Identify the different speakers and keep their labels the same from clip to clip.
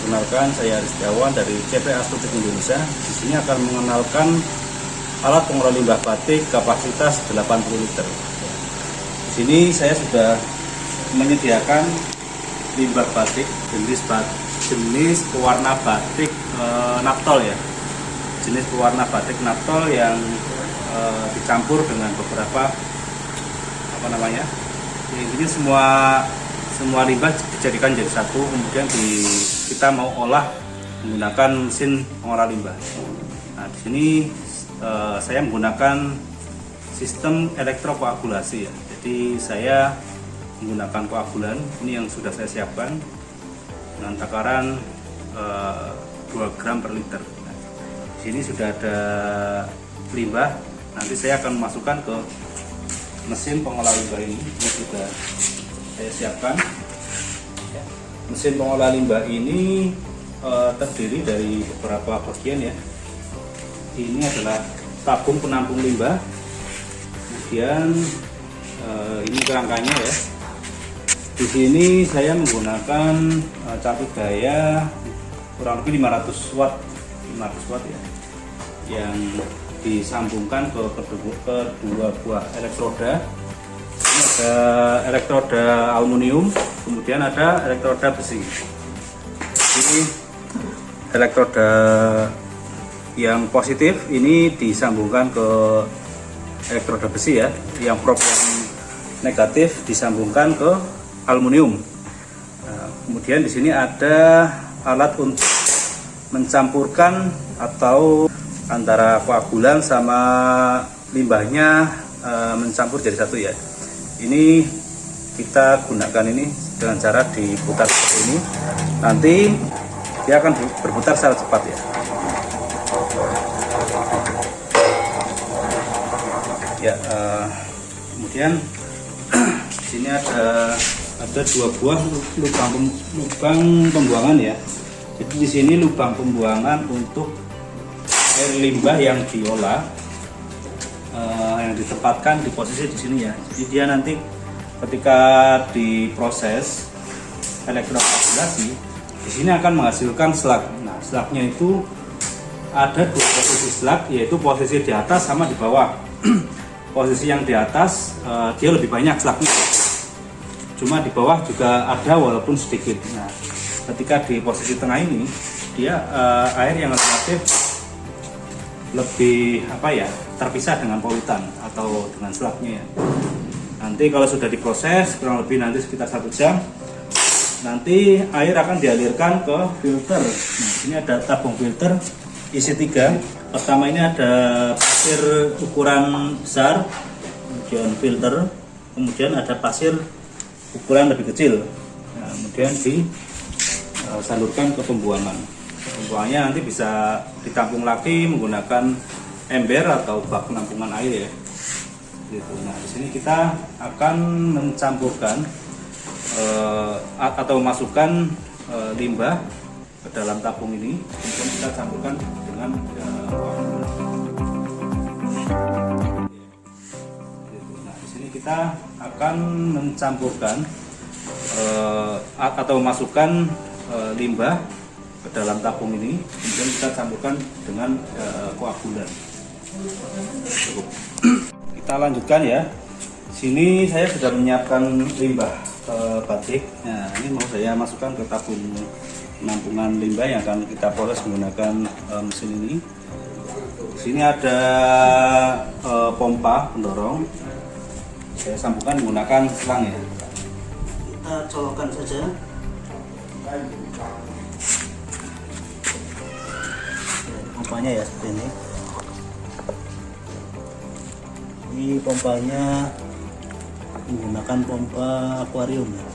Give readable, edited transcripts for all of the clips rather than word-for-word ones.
Speaker 1: Perkenalkan, saya Aris Setiawan dari CP Astutik Indonesia. Di sini akan mengenalkan alat pengolah limbah batik kapasitas 80 liter. Di sini saya sudah menyediakan limbah batik jenis pewarna batik naptol ya. Jenis pewarna batik naptol yang dicampur dengan beberapa intinya semua limbah dijadikan jadi satu, kemudian kita mau olah menggunakan mesin pengolah limbah. Nah, di sini saya menggunakan sistem elektrokoagulasi ya. Jadi saya menggunakan koagulan ini yang sudah saya siapkan dengan takaran 2 gram per liter. Nah, di sini sudah ada limbah. Nanti saya akan masukkan ke mesin pengolah limbah ini sudah saya siapkan. Mesin pengolah limbah ini terdiri dari beberapa bagian ya. Ini adalah tabung penampung limbah, kemudian ini kerangkanya ya. Di sini saya menggunakan catur daya kurang lebih 500 watt ya, yang disambungkan ke kedua buah elektroda. Ini ada elektroda aluminium, kemudian ada elektroda besi. Ini elektroda yang positif ini disambungkan ke elektroda besi ya, yang probe yang negatif disambungkan ke aluminium. Nah, kemudian di sini ada alat untuk mencampurkan atau antara koagulan sama limbahnya mencampur jadi satu ya. Ini kita gunakan ini dengan cara diputar seperti ini. Nanti dia akan berputar secara cepat ya. Kemudian di sini ada 2 buah lubang pembuangan ya. Jadi di sini lubang pembuangan untuk air limbah yang diolah, yang ditempatkan di posisi di sini ya. Jadi dia nanti ketika diproses elektrokoagulasi di sini akan menghasilkan slag. Nah, slagnya itu ada 2 posisi slag, yaitu posisi di atas sama di bawah. Posisi yang di atas dia lebih banyak slagnya, cuma di bawah juga ada walaupun sedikit. Nah, ketika di posisi tengah ini dia air yang relatif lebih terpisah dengan polutan atau dengan slagnya ya. Nanti kalau sudah diproses kurang lebih nanti sekitar 1 jam, nanti air akan dialirkan ke filter. Nah, ini ada tabung filter isi 3. Pertama ini ada pasir ukuran besar, kemudian filter, kemudian ada pasir ukuran lebih kecil. Nah, kemudian disalurkan ke pembuangan. Pembuangannya nanti bisa ditampung lagi menggunakan ember atau bak penampungan air ya. Gitu. Nah, di sini kita akan mencampurkan atau masukkan limbah ke dalam tabung ini, kemudian kita campurkan dengan Nah, di sini kita akan mencampurkan atau masukkan limbah ke dalam tabung ini, kemudian kita campurkan dengan koagulan. Cukup. Kita lanjutkan ya. Sini saya sudah menyiapkan limbah batik. Nah, ini mau saya masukkan ke tabung penampungan limbah yang akan kita proses menggunakan mesin ini. Di sini ada pompa pendorong. Saya sambungkan menggunakan selang ya. Kita colokkan saja. Pompanya ya seperti ini. Ini pompanya menggunakan pompa akuarium ya.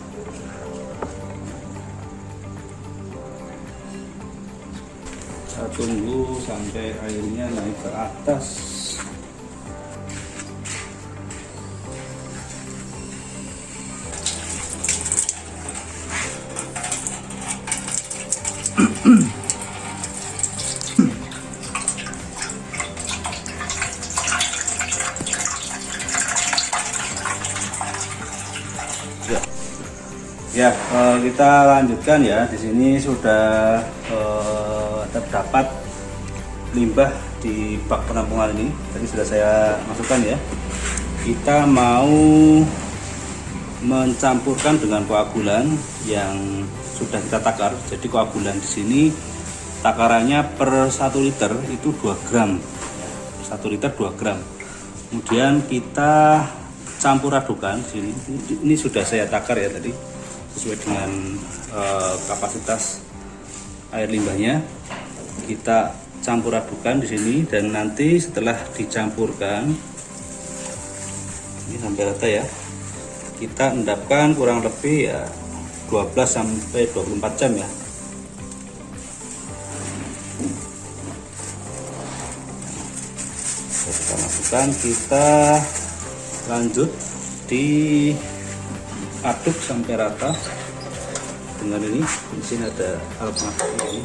Speaker 1: Kita tunggu sampai airnya naik ke atas. Ya, kita lanjutkan ya. Di sini sudah terdapat limbah di bak penampungan ini. Tadi sudah saya masukkan ya. Kita mau mencampurkan dengan koagulan yang sudah kita takar. Jadi koagulan di sini takarannya per 1 liter itu 2 gram. 1 liter 2 gram. Kemudian kita campur adukan sini. Ini sudah saya takar ya tadi, sesuai dengan kapasitas air limbahnya. Kita campur adukan di sini, dan nanti setelah dicampurkan ini sampai rata ya, kita endapkan kurang lebih ya 12 sampai 24 jam ya. Kita masukkan, kita lanjut di aduk sampai rata dengan ini. Di sini ada alat masak ini.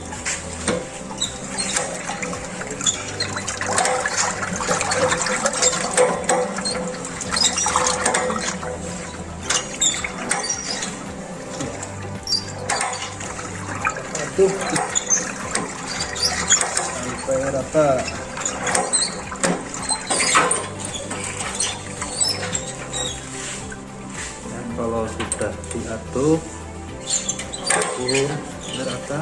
Speaker 1: Aduk sampai rata. Kalau sudah diaduk rata,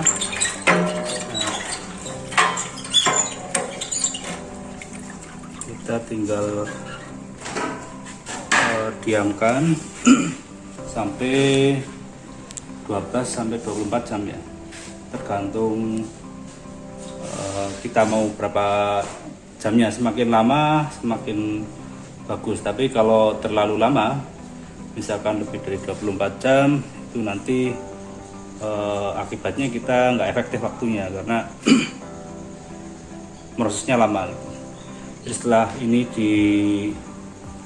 Speaker 1: kita tinggal diamkan sampai 12 sampai 24 jam ya, tergantung kita mau berapa jamnya. Semakin lama semakin bagus, tapi kalau terlalu lama, misalkan lebih dari 24 jam, itu nanti akibatnya kita nggak efektif waktunya karena prosesnya lama gitu. Jadi setelah ini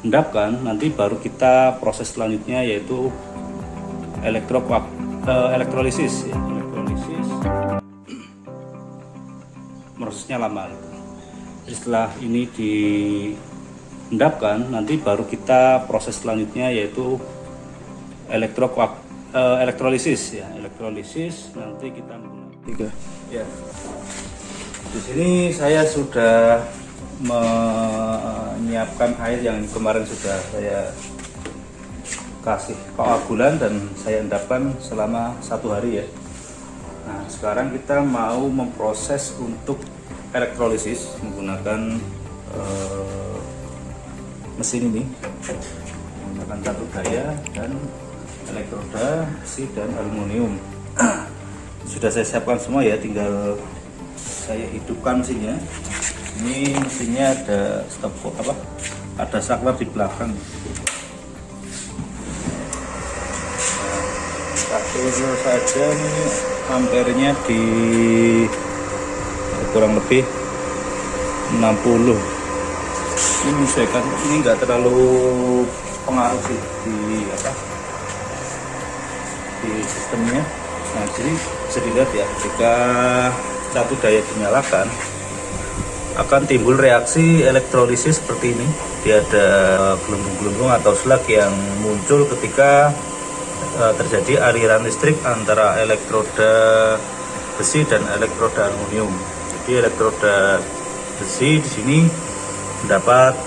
Speaker 1: diendapkan, nanti baru kita proses selanjutnya, yaitu elektrolisis ya. Elektrolisis prosesnya lama gitu. Jadi setelah ini diendapkan, nanti baru kita proses selanjutnya, yaitu elektrolisis ya. Elektrolisis nanti kita menggunakan ya. Di sini saya sudah menyiapkan air yang kemarin sudah saya kasih koagulan dan saya endapkan selama 1 hari ya. Nah, sekarang kita mau memproses untuk elektrolisis menggunakan mesin ini, menggunakan catur daya dan elektroda besi dan aluminium. Sudah saya siapkan semua ya, tinggal saya hidupkan mesinnya. Ini mesinnya ada ada saklar di belakang. Atur saja nih ampernya di kurang lebih 60. Ini menyesuaikan, ini enggak terlalu pengaruh sih di sistemnya. Nah, jadi bisa dilihat ya, ketika catur daya dinyalakan akan timbul reaksi elektrolisis seperti ini. Dia ada gelembung-gelembung atau slag yang muncul ketika terjadi aliran listrik antara elektroda besi dan elektroda aluminium. Jadi elektroda besi di sini mendapat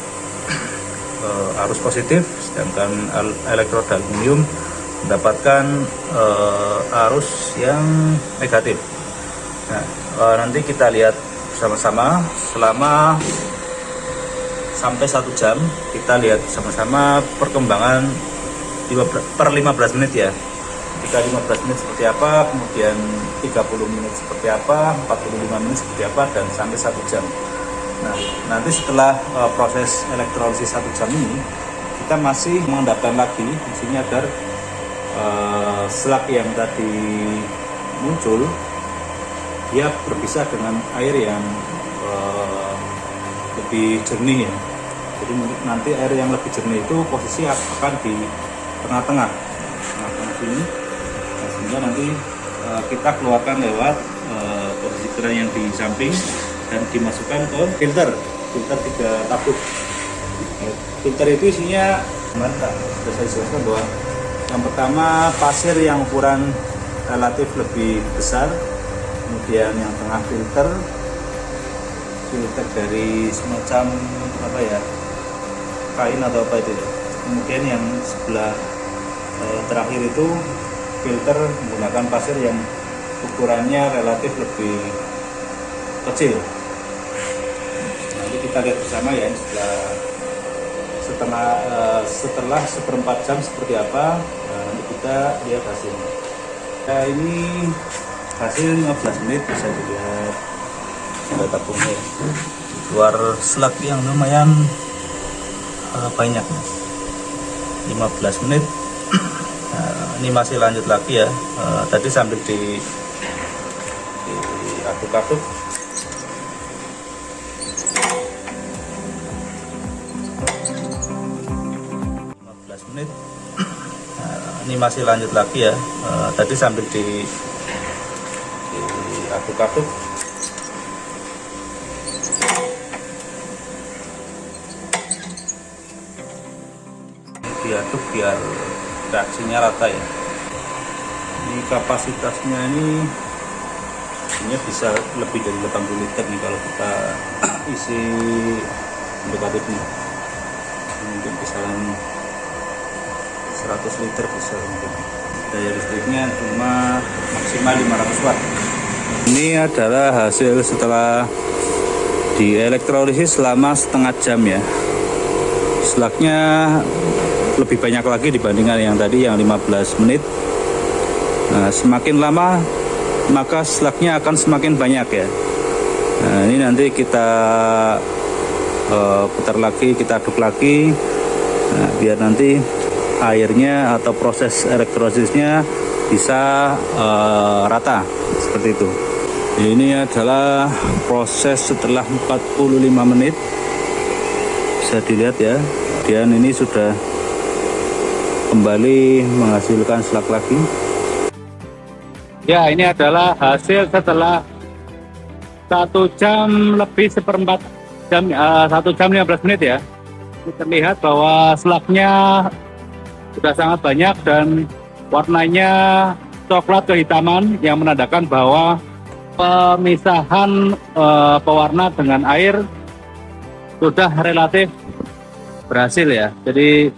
Speaker 1: arus positif, sedangkan elektroda aluminium mendapatkan arus yang negatif. Nah, nanti kita lihat bersama-sama selama sampai 1 jam. Kita lihat sama-sama perkembangan per 15 menit ya. Ketika 15 menit seperti apa, kemudian 30 menit seperti apa, 45 menit seperti apa, dan sampai 1 jam. Nah, nanti setelah proses elektrolisis 1 jam ini, kita masih mengendapkan lagi di sini agar slug yang tadi muncul dia berpisah dengan air yang lebih jernih ya. Jadi nanti air yang lebih jernih itu posisi akan di tengah-tengah sini. Nah, sehingga nanti kita keluarkan lewat posisi keran yang di samping dan dimasukkan ke filter 3 tabung. Filter itu isinya mantap. Sudah saya jelaskan bahwa yang pertama pasir yang ukuran relatif lebih besar, kemudian yang tengah filter dari semacam apa ya, kain atau apa itu ya. Kemudian yang sebelah terakhir itu filter menggunakan pasir yang ukurannya relatif lebih kecil. Nanti kita lihat bersama ya setelah 1/4 jam seperti apa. Nanti kita lihat hasilnya. Nah, ini hasil 15 menit bisa dilihat ada tabungnya, keluar slug yang lumayan banyak, 15 menit. Ini masih lanjut lagi ya, tadi sambil diaduk-aduk. Menit. Ini masih lanjut lagi ya, tadi sambil diaduk-aduk. Diaduk biar reaksinya rata ya. Ini kapasitasnya ini bisa lebih dari 80 liter nih kalau kita isi mendekati ini. Mungkin kisaran 100 liter bisa mungkin. Daya listriknya cuma maksimal 500 watt. Ini adalah hasil setelah dielektrolisis selama setengah jam ya. Slugnya lebih banyak lagi dibandingkan yang tadi yang 15 menit. Nah, semakin lama maka slugnya akan semakin banyak ya. Nah, ini nanti kita putar lagi, kita aduk lagi. Nah, biar nanti airnya atau proses elektrosisnya bisa rata seperti itu. Ini adalah proses setelah 45 menit. Bisa dilihat ya, dan ini sudah kembali menghasilkan slug lagi. Ya, ini adalah hasil setelah 1 jam lebih 1/4 jam, 1 jam 15 menit ya. Ini terlihat bahwa slugnya sudah sangat banyak dan warnanya coklat kehitaman yang menandakan bahwa pemisahan pewarna dengan air sudah relatif berhasil ya. Jadi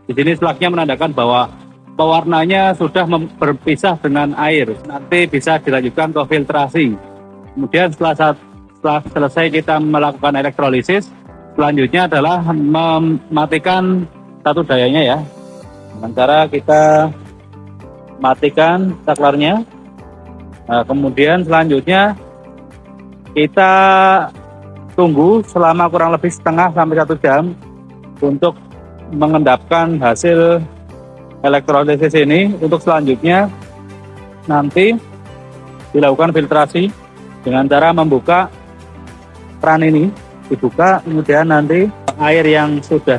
Speaker 1: di sini slugnya menandakan bahwa pewarnanya sudah berpisah dengan air. Nanti bisa dilanjutkan ke filtrasi. Kemudian setelah selesai kita melakukan elektrolisis, selanjutnya adalah mematikan satu dayanya ya. Dengan cara kita matikan saklarnya. Nah, kemudian selanjutnya kita tunggu selama kurang lebih setengah sampai 1 jam untuk mengendapkan hasil elektrolisis ini. Untuk selanjutnya nanti dilakukan filtrasi dengan cara membuka keran ini, dibuka, kemudian nanti air yang sudah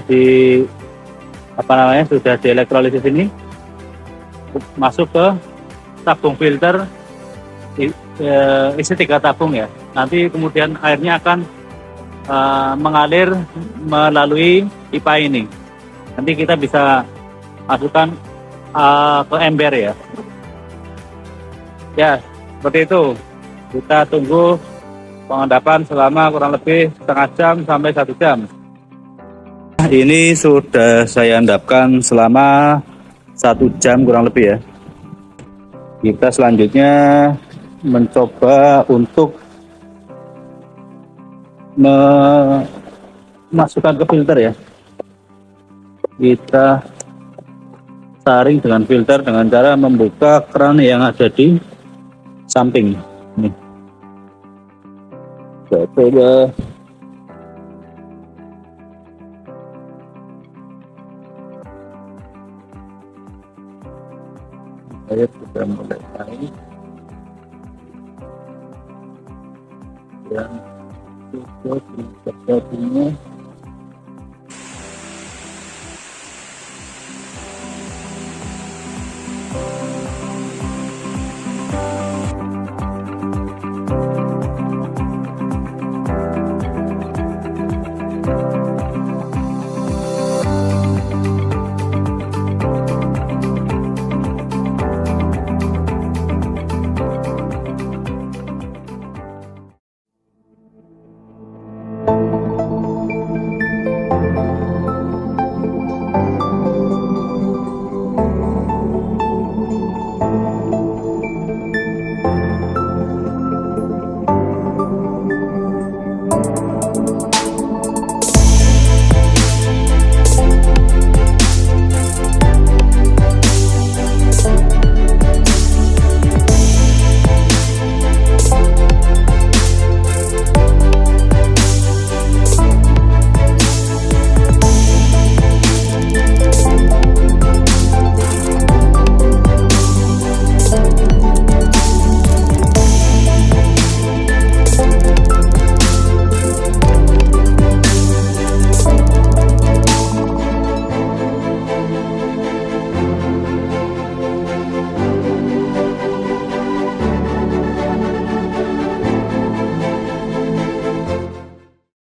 Speaker 1: sudah dielektrolisis ini masuk ke tabung filter, isi 3 tabung ya. Nanti kemudian airnya akan mengalir melalui pipa ini. Nanti kita bisa masukkan ke ember ya. Ya, seperti itu. Kita tunggu pengendapan selama kurang lebih setengah jam sampai 1 jam. Ini sudah saya endapkan selama 1 jam kurang lebih ya. Kita selanjutnya mencoba untuk memasukkan ke filter ya. Kita saring dengan filter dengan cara membuka keran yang ada di samping. Nih. Kita coba. Saya sudah mulai naik dan cukup di